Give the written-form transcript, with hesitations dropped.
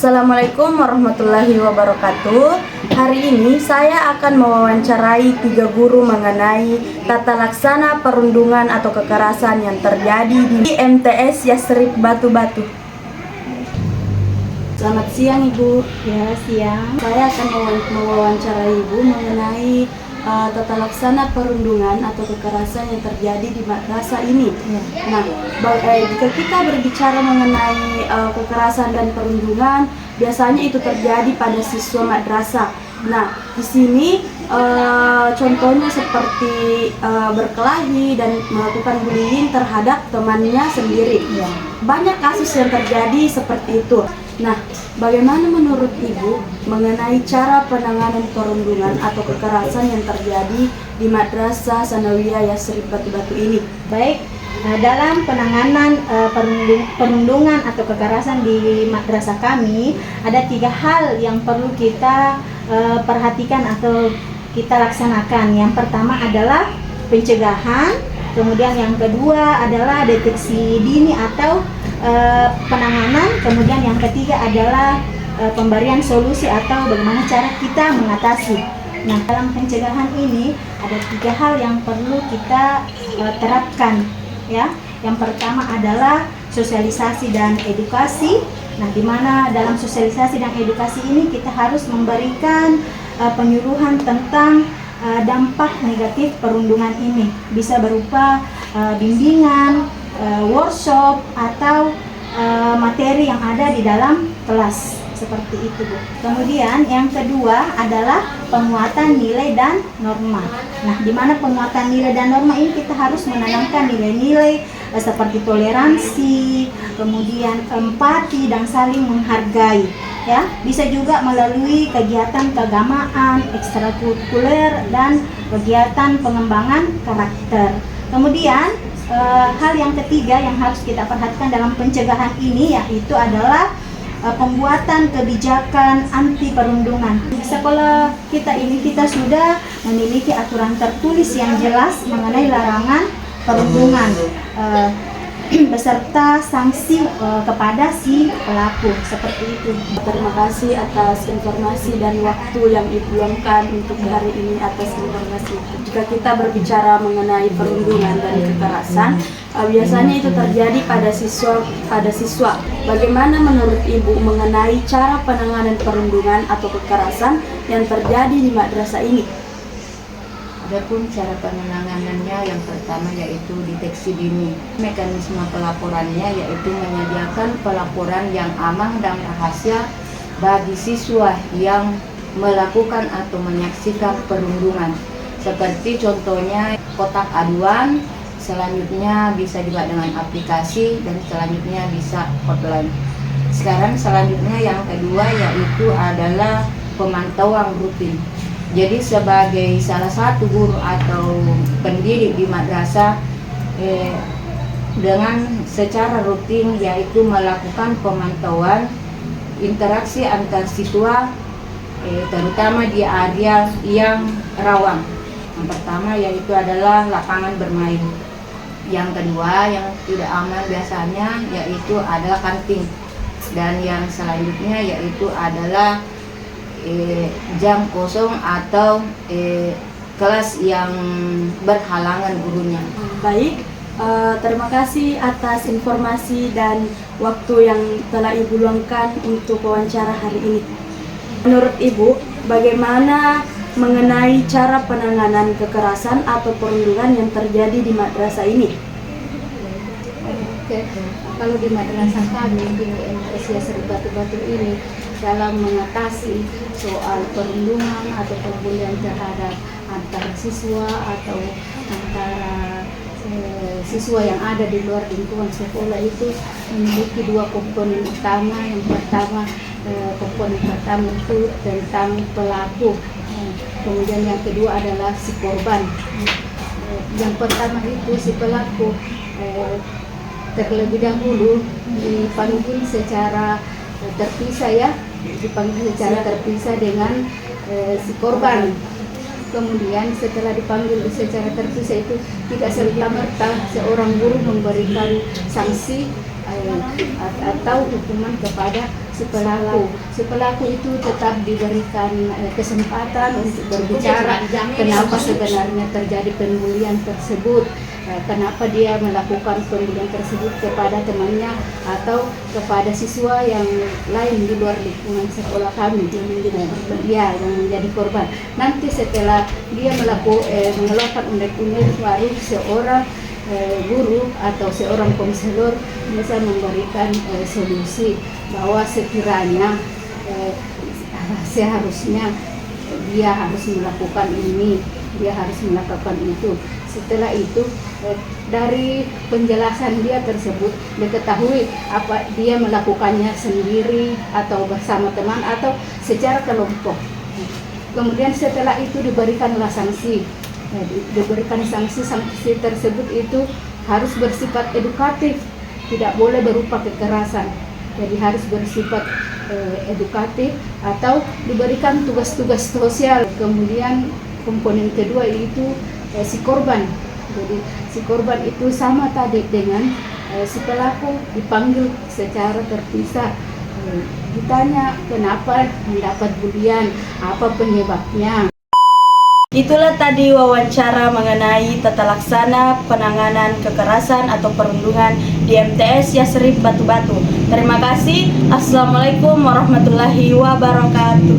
Assalamualaikum warahmatullahi wabarakatuh. Hari ini saya akan mewawancarai 3 guru mengenai tata laksana perundungan atau kekerasan yang terjadi di MTS Yasrib Batu-Batu. Selamat siang Ibu. Ya, siang. Saya akan mewawancarai Ibu mengenai tata laksana perundungan atau kekerasan yang terjadi di madrasah ini. Nah, jika kita berbicara mengenai kekerasan dan perundungan, biasanya itu terjadi pada siswa madrasah. Nah, di sini contohnya seperti berkelahi dan melakukan bullying terhadap temannya sendiri. Banyak kasus yang terjadi seperti itu. Nah, bagaimana menurut Ibu mengenai cara penanganan perundungan atau kekerasan yang terjadi di Madrasah Sanawiyah Yasrib Batu-Batu ini? Baik, dalam penanganan perundungan atau kekerasan di madrasah kami, ada 3 hal yang perlu kita perhatikan atau kita laksanakan. Yang pertama adalah pencegahan, kemudian yang kedua adalah deteksi dini atau penanganan, kemudian yang ketiga adalah pemberian solusi atau bagaimana cara kita mengatasi. Nah, dalam pencegahan ini ada 3 hal yang perlu kita terapkan, ya. Yang pertama adalah sosialisasi dan edukasi. Nah, di mana dalam sosialisasi dan edukasi ini kita harus memberikan penyuluhan tentang dampak negatif perundungan ini. Bisa berupa bimbingan, workshop atau materi yang ada di dalam kelas, seperti itu, Bu. Kemudian yang kedua adalah penguatan nilai dan norma. Nah, di mana penguatan nilai dan norma ini kita harus menanamkan nilai-nilai seperti toleransi, kemudian empati dan saling menghargai. Ya, bisa juga melalui kegiatan keagamaan, ekstrakurikuler dan kegiatan pengembangan karakter. Kemudian hal yang ketiga yang harus kita perhatikan dalam pencegahan ini yaitu adalah pembuatan kebijakan anti perundungan. Di sekolah kita ini kita sudah memiliki aturan tertulis yang jelas mengenai larangan perundungan beserta sanksi kepada si pelaku, seperti itu. Terima kasih atas informasi dan waktu yang Ibu luangkan untuk hari ini atas informasi. Jika kita berbicara mengenai perundungan dan kekerasan, biasanya itu terjadi pada siswa. Bagaimana menurut Ibu mengenai cara penanganan perundungan atau kekerasan yang terjadi di madrasah ini? Adapun cara penanganannya yang pertama yaitu deteksi dini. Mekanisme pelaporannya yaitu menyediakan pelaporan yang aman dan rahasia bagi siswa yang melakukan atau menyaksikan perundungan. Seperti contohnya kotak aduan, selanjutnya bisa juga dengan aplikasi, dan selanjutnya bisa hotline. Sekarang selanjutnya yang kedua yaitu adalah pemantauan rutin. Jadi sebagai salah satu guru atau pendidik di madrasah dengan secara rutin yaitu melakukan pemantauan interaksi antar siswa terutama di area yang rawan. Yang pertama yaitu adalah lapangan bermain. Yang kedua yang tidak aman biasanya yaitu adalah kantin. Dan yang selanjutnya yaitu adalah jam kosong atau kelas yang berhalangan gurunya. Baik, terima kasih atas informasi dan waktu yang telah Ibu luangkan untuk wawancara hari ini. Menurut Ibu, bagaimana mengenai cara penanganan kekerasan atau perundungan yang terjadi di madrasah ini? Oke, kalau di madrasah kami di MTS Yasrib Batu-Batu ini dalam mengatasi soal perundungan atau pembulian terhadap antara siswa atau antara siswa yang ada di luar lingkungan sekolah itu memiliki 2 komponen utama. Yang pertama komponen pertama itu tentang pelaku, kemudian yang kedua adalah si korban. Yang pertama itu si pelaku terlebih dahulu dipanggil secara terpisah, ya, dipanggil secara terpisah dengan si korban. Kemudian setelah dipanggil secara terpisah itu tidak serta-merta seorang guru memberikan sanksi atau hukuman kepada si pelaku itu tetap diberikan kesempatan untuk berbicara kenapa sebenarnya terjadi pembulian tersebut, kenapa dia melakukan pembulian tersebut kepada temannya atau kepada siswa yang lain di luar lingkungan sekolah kami yang menjadi korban. Nanti setelah dia mengeluarkan unek-unek, baru seorang guru atau seorang konselor bisa memberikan solusi bahwa sekiranya seharusnya dia harus melakukan ini, dia harus melakukan itu. Setelah itu dari penjelasan dia tersebut diketahui apa dia melakukannya sendiri atau bersama teman atau secara kelompok. Kemudian setelah itu diberikanlah sanksi. Diberikan sanksi tersebut itu harus bersifat edukatif, tidak boleh berupa kekerasan. Jadi harus bersifat edukatif atau diberikan tugas-tugas sosial. Kemudian komponen kedua itu si korban. Jadi si korban itu sama tadi dengan si pelaku dipanggil secara terpisah. Ditanya kenapa mendapat bulian, apa penyebabnya. Itulah tadi wawancara mengenai tata laksana penanganan kekerasan atau perundungan di MTS Yasrib Batu-Batu. Terima kasih. Assalamualaikum warahmatullahi wabarakatuh.